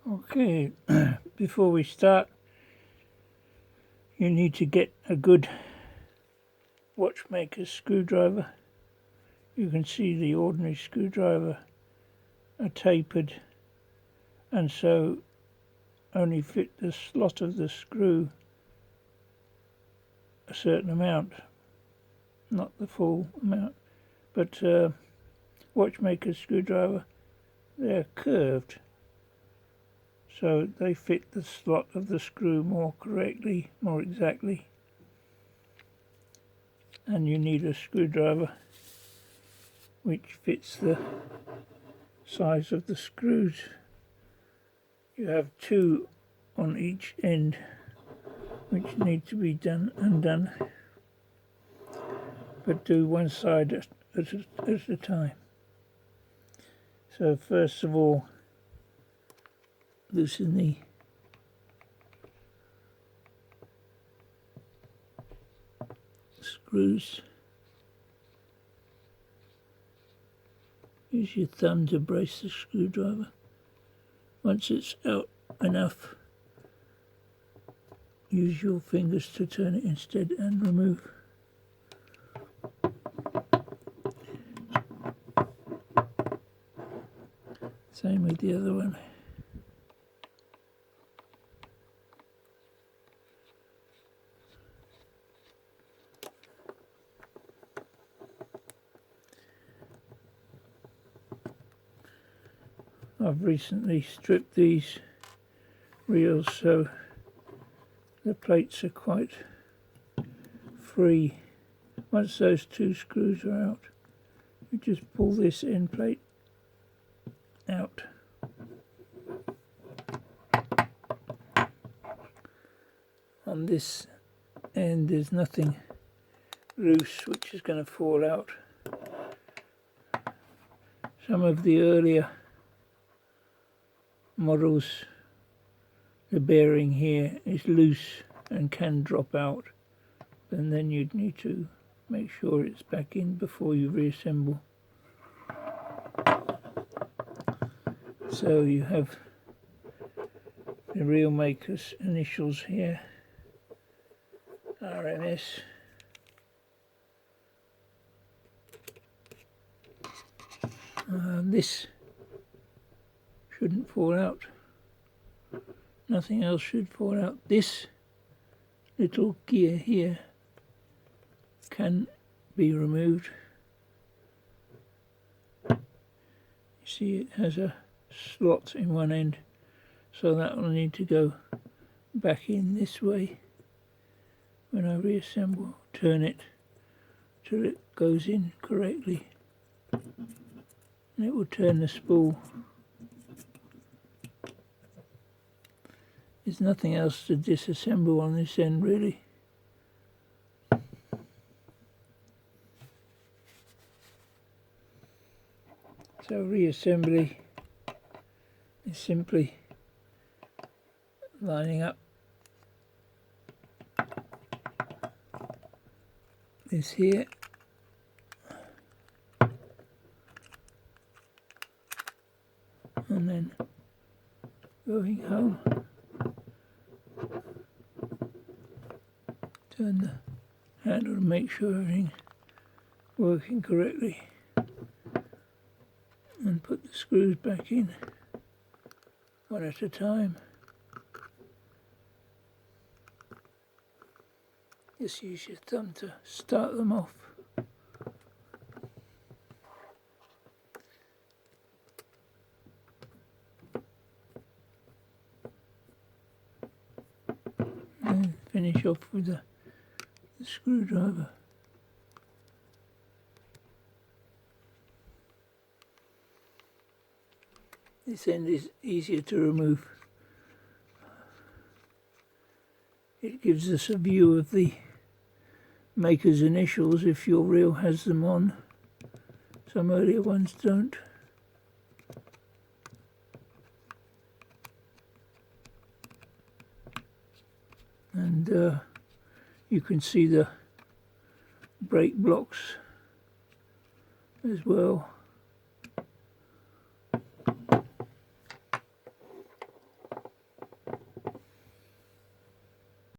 Okay, before we start, you need to get a good watchmaker's screwdriver. You can see the ordinary screwdriver are tapered and so only fit the slot of the screw a certain amount, not the full amount. But watchmaker's screwdriver, they're curved, so they fit the slot of the screw more correctly, more exactly. And you need a screwdriver which fits the size of the screws. You have two on each end which need to be undone, but do one side at a time. So first of all, loosen the screws. Use your thumb to brace the screwdriver. Once it's out enough, use your fingers to turn it instead and remove. Same with the other one. I've recently stripped these reels so the plates are quite free. Once those two screws are out, you just pull this end plate out. On this end there's nothing loose which is going to fall out. Some of the earlier models, the bearing here is loose and can drop out, and then you'd need to make sure it's back in before you reassemble. So you have the reel maker's initials here, RMS. This shouldn't fall out. Nothing else should fall out. This little gear here can be removed. You see it has a slot in one end, so that will need to go back in this way. When I reassemble, turn it till it goes in correctly, and it will turn the spool. There's nothing else to disassemble on this end really. So reassembly is simply lining up this here and then going home. Turn the handle to make sure everything's working correctly and put the screws back in one at a time. Just use your thumb to start them off. And finish off with the screwdriver. This end is easier to remove. It gives us a view of the maker's initials if your reel has them on. Some earlier ones don't. And you can see the brake blocks as well.